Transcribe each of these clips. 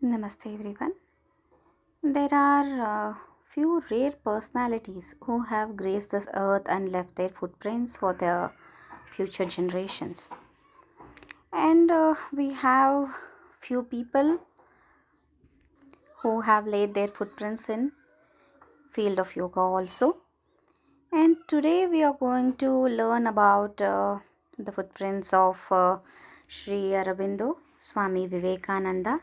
Namaste everyone. There are few rare personalities who have graced this earth and left their footprints for their future generations. And we have few people who have laid their footprints in field of yoga also. And today we are going to learn about the footprints of Sri Aurobindo, Swami Vivekananda,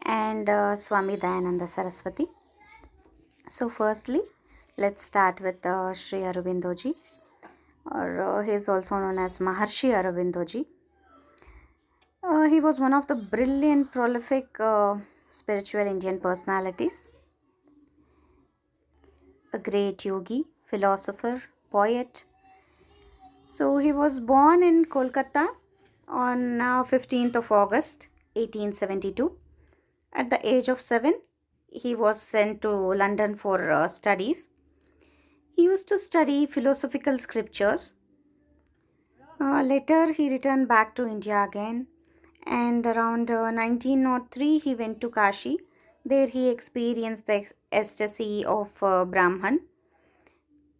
and Swami Dayananda Saraswati. So, firstly, let's start with Sri Aurobindoji, or he is also known as Maharshi Aurobindoji. He was one of the brilliant, prolific spiritual Indian personalities, a great yogi, philosopher, poet. So, he was born in Kolkata on 15th of August 1872. At the age of 7, he was sent to London for studies. He used to study philosophical scriptures. Later, he returned back to India again, and around 1903, he went to Kashi. There, he experienced the ecstasy of Brahman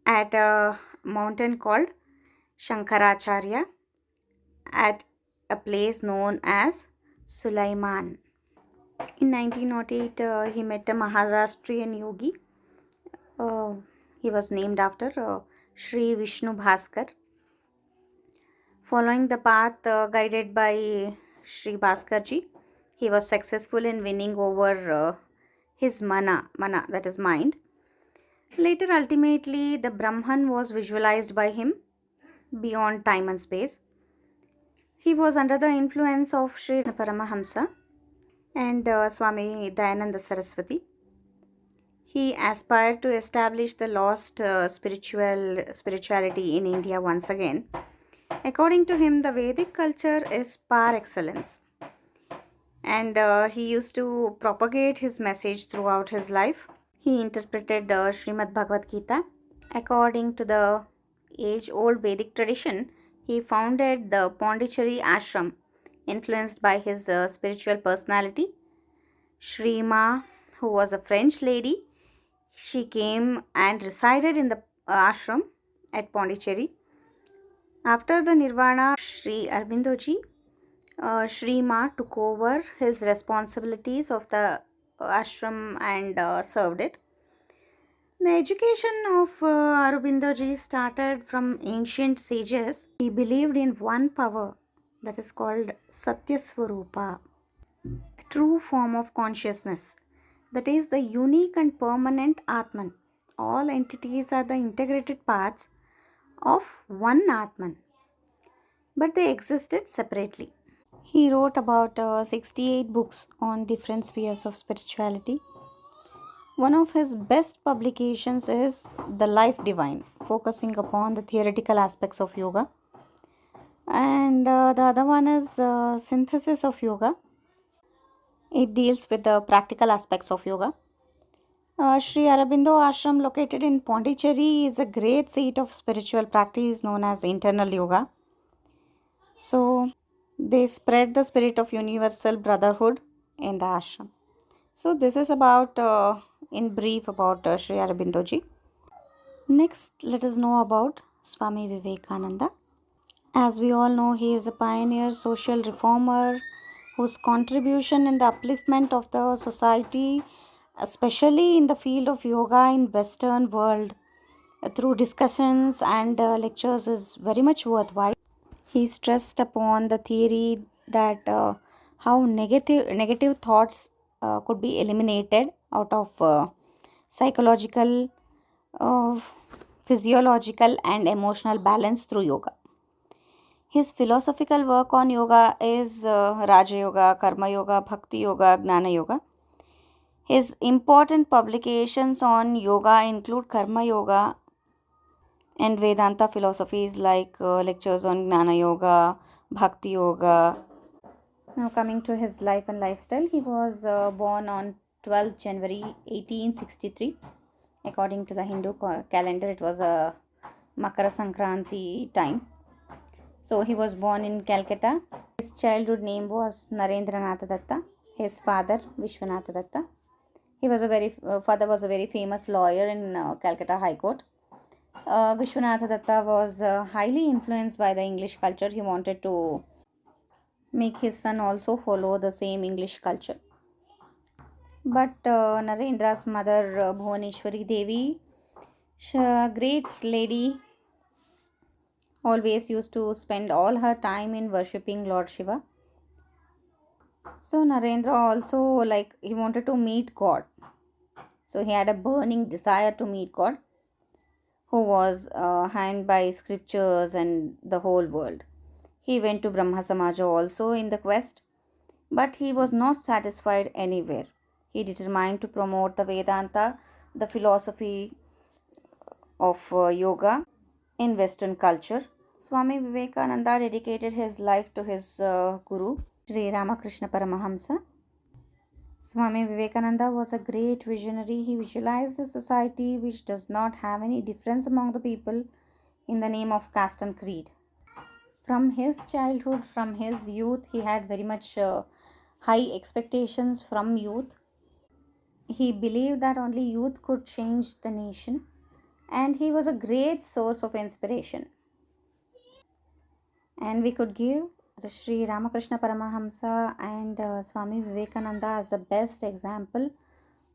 at a mountain called Shankaracharya at a place known as Sulaiman. In 1908, he met a Maharashtrian yogi. Uh, he was named after Sri Vishnu Bhaskar. Following the path guided by Sri Bhaskarji, he was successful in winning over his mana that is mind. Later, ultimately, the Brahman was visualized by him beyond time and space. He was under the influence of Sri Paramahamsa and Swami Dayananda Saraswati. He aspired to establish the lost spirituality in India once again. According to him, the Vedic culture is par excellence, and he used to propagate his message throughout his life. He interpreted Srimad Bhagavad Gita. According to the age old Vedic tradition, he founded the Pondicherry ashram, influenced by his spiritual personality. Sri Ma, who was a French lady, she came and resided in the ashram at Pondicherry. After the Nirvana, Sri Aurobindoji, Sri Ma took over his responsibilities of the ashram and served it. The education of Aurobindoji started from ancient sages. He believed in one power that is called Satyaswarupa, a true form of consciousness, that is the unique and permanent Atman. All entities are the integrated parts of one Atman, but they existed separately. He wrote about 68 books on different spheres of spirituality. One of his best publications is The Life Divine, focusing upon the theoretical aspects of yoga. And the other one is Synthesis of Yoga. It deals with the practical aspects of yoga. Sri Aurobindo Ashram, located in Pondicherry, is a great seat of spiritual practice known as internal yoga. So, they spread the spirit of universal brotherhood in the ashram. So, this is about, in brief, about Sri Aurobindoji. Next, let us know about Swami Vivekananda. As we all know, he is a pioneer social reformer whose contribution in the upliftment of the society, especially in the field of yoga in Western world, through discussions and lectures, is very much worthwhile. He stressed upon the theory that how negative thoughts could be eliminated out of psychological, uh, physiological, and emotional balance through yoga. His philosophical work on yoga is Raja Yoga, Karma Yoga, Bhakti Yoga, Gnana Yoga. His important publications on yoga include Karma Yoga and Vedanta philosophies like lectures on Gnana Yoga, Bhakti Yoga. Now, coming to his life and lifestyle, he was born on 12th January 1863. According to the Hindu calendar, it was a Makara Sankranti time. So, he was born in Calcutta. His childhood name was Narendranath Datta. His father, Vishwanatha Datta, he was a very father was a very famous lawyer in Calcutta High Court. Vishwanatha Datta was highly influenced by the English culture. He wanted to make his son also follow the same English culture. But Narendra's mother, Bhuvaneshwari Devi, great lady, always used to spend all her time in worshipping Lord Shiva. So Narendra also, like, he wanted to meet God. So he had a burning desire to meet God, who was handed by scriptures and the whole world. He went to Brahma Samaja also in the quest, but he was not satisfied anywhere. He determined to promote the Vedanta, the philosophy of yoga in Western culture. Swami Vivekananda dedicated his life to his guru, Sri Ramakrishna Paramahamsa. Swami Vivekananda was a great visionary. He visualized a society which does not have any difference among the people in the name of caste and creed. From his childhood, from his youth, he had very much high expectations from youth. He believed that only youth could change the nation, and he was a great source of inspiration. And we could give the Sri Ramakrishna Paramahamsa and Swami Vivekananda as the best example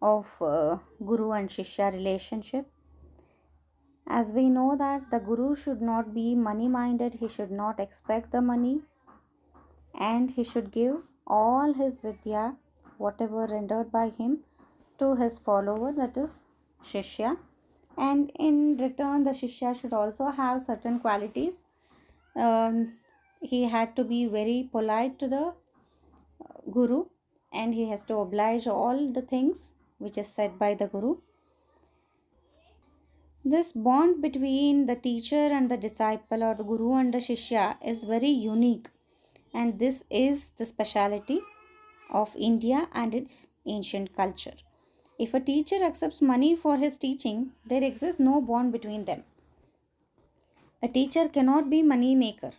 of Guru and Shishya relationship. As we know that the Guru should not be money minded, he should not expect the money, and he should give all his Vidya, whatever rendered by him, to his follower, that is Shishya. And in return, the Shishya should also have certain qualities. He had to be very polite to the Guru, and he has to oblige all the things which is said by the Guru. This bond between the teacher and the disciple, or the Guru and the Shishya, is very unique, and this is the speciality of India and its ancient culture. If a teacher accepts money for his teaching, there exists no bond between them. A teacher cannot be money maker.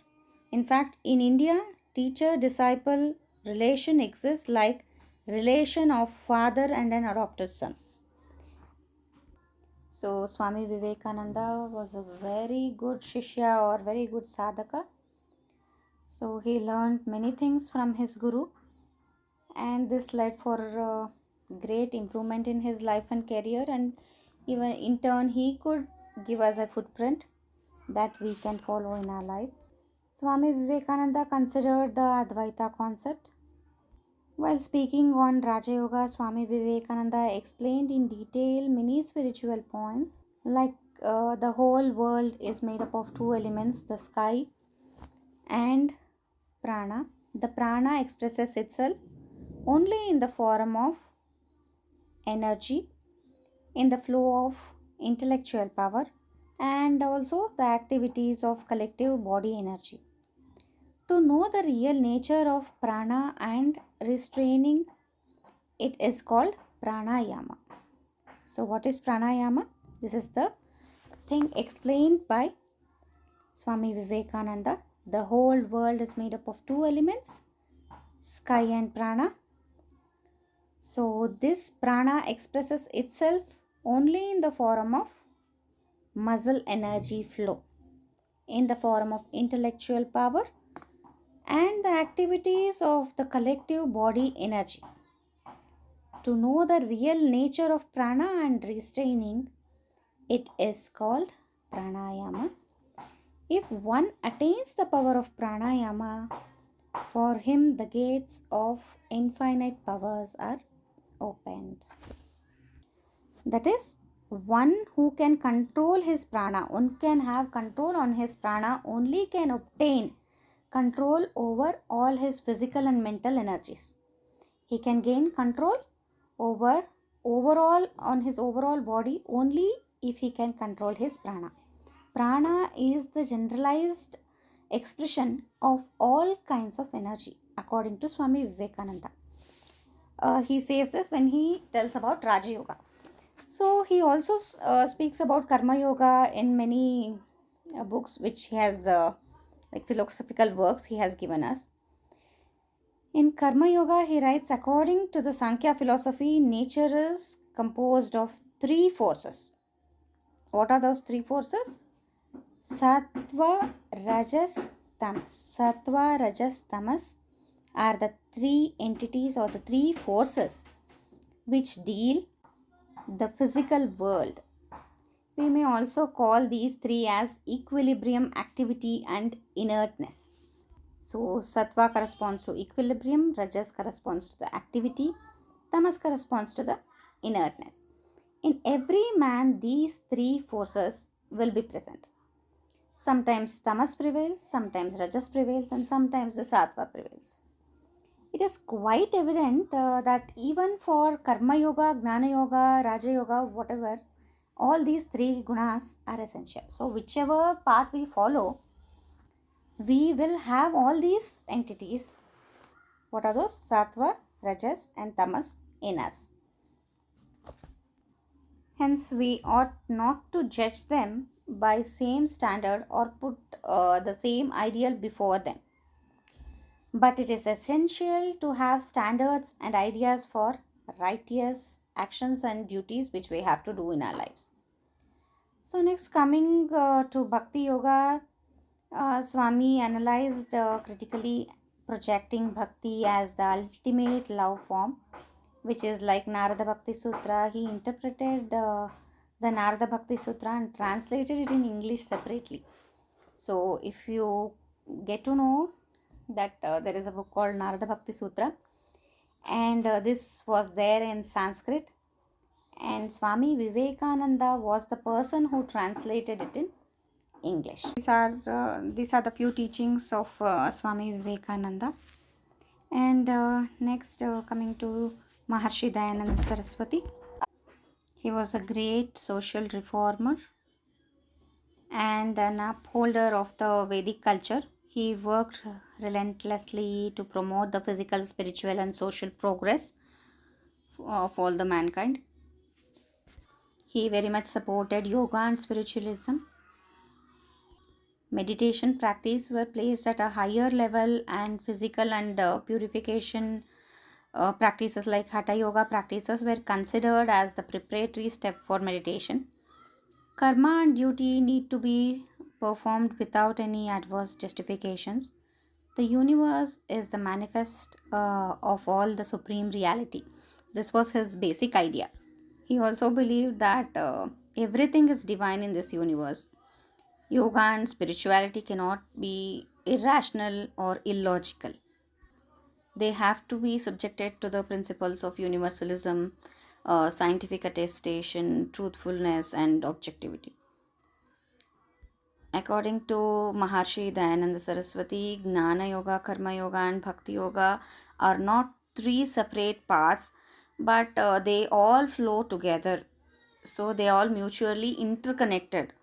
In fact, in India, teacher disciple relation exists like relation of father and an adopted son. So Swami Vivekananda was a very good Shishya or very good sadhaka. So he learned many things from his guru, and this led for great improvement in his life and career, and even in turn he could give us a footprint that we can follow in our life. Swami Vivekananda considered the Advaita concept. While speaking on Raja Yoga, Swami Vivekananda explained in detail many spiritual points, like the whole world is made up of two elements, the sky and prana. The prana expresses itself only in the form of energy, in the flow of intellectual power, and also the activities of collective body energy. To know the real nature of prana and restraining it is called pranayama. So, what is pranayama? This is the thing explained by Swami Vivekananda. The whole world is made up of two elements, sky and prana. So, this prana expresses itself only in the form of muscle energy flow, in the form of intellectual power, and the activities of the collective body energy. To know the real nature of prana and restraining, it is called pranayama. If one attains the power of pranayama, for him the gates of infinite powers are opened. That is, one who can control his prana, one can have control on his prana, only can obtain control over all his physical and mental energies. He can gain control over overall on his overall body only if he can control his prana. Prana is the generalized expression of all kinds of energy, according to Swami Vivekananda. He says this when he tells about Raja Yoga. So he also speaks about Karma Yoga in many books which he has, like philosophical works he has given us. In Karma Yoga, he writes, according to the Sankhya philosophy, nature is composed of three forces. What are those three forces? Sattva, Rajas, Tamas. Sattva, Rajas, Tamas are the three entities or the three forces which deal the physical world. We may also call these three as equilibrium, activity, and inertness. So, Sattva corresponds to equilibrium, Rajas corresponds to the activity, Tamas corresponds to the inertness. In every man, these three forces will be present. Sometimes Tamas prevails, sometimes Rajas prevails, and sometimes the Sattva prevails. It is quite evident that even for Karma Yoga, Gnana Yoga, Raja Yoga, whatever, all these three gunas are essential. So, whichever path we follow, we will have all these entities. What are those? Sattva, Rajas, and Tamas in us. Hence, we ought not to judge them by same standard or put the same ideal before them. But it is essential to have standards and ideas for righteous actions and duties which we have to do in our lives. So, next coming to Bhakti Yoga, Swami analyzed critically, projecting Bhakti as the ultimate love form, which is like Narada Bhakti Sutra. He interpreted the Narada Bhakti Sutra and translated it in English separately. So, if you get to know that there is a book called Narada Bhakti Sutra, and this was there in Sanskrit, and Swami Vivekananda was the person who translated it in English. These are the few teachings of Swami Vivekananda. And next, coming to Maharshi Dayananda Saraswati. He was a great social reformer and an upholder of the Vedic culture. He worked relentlessly to promote the physical, spiritual, and social progress of all the mankind. He very much supported yoga and spiritualism. Meditation practice were placed at a higher level, and physical and purification practices like hatha yoga practices were considered as the preparatory step for meditation. Karma and duty need to be performed without any adverse justifications. The universe is the manifest of all the supreme reality. This was his basic idea. He also believed that everything is divine in this universe. Yoga and spirituality cannot be irrational or illogical. They have to be subjected to the principles of universalism, scientific attestation, truthfulness, and objectivity. According to Maharshi Dayananda Saraswati, Gnana Yoga, Karma Yoga, and Bhakti Yoga are not three separate paths, but they all flow together. So they are all mutually interconnected.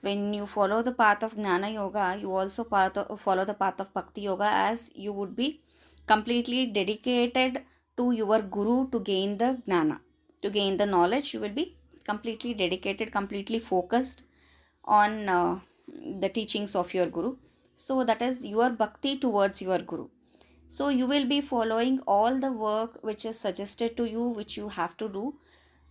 When you follow the path of Gnana Yoga, you also follow the path of Bhakti Yoga, as you would be completely dedicated to your Guru to gain the Gnana. To gain the knowledge, you will be completely dedicated, completely focused on the teachings of your Guru. So that is your bhakti towards your Guru. So you will be following all the work which is suggested to you, which you have to do,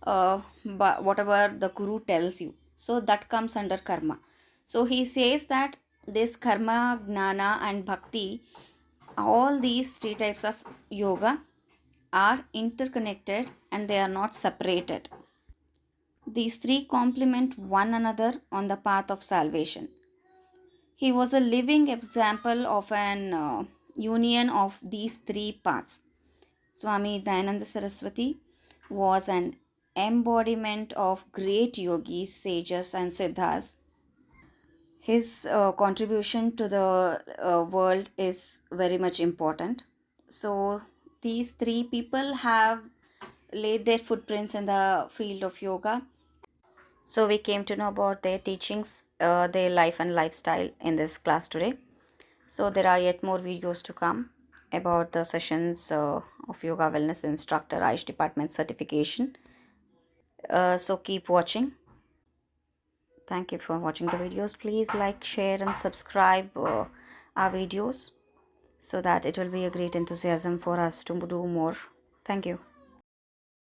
but whatever the Guru tells you. So that comes under karma. So he says that this karma, gnana, and bhakti, all these three types of yoga are interconnected and they are not separated. These three complement one another on the path of salvation. He was a living example of an union of these three paths. Swami Dayananda Saraswati was an embodiment of great yogis, sages, and siddhas. His contribution to the world is very much important. So, these three people have laid their footprints in the field of yoga. So, we came to know about their teachings, their life and lifestyle in this class today. So, there are yet more videos to come about the sessions of Yoga Wellness Instructor Ayush Department certification. So, keep watching. Thank you for watching the videos. Please like, share, and subscribe our videos. so that it will be a great enthusiasm for us to do more. Thank you.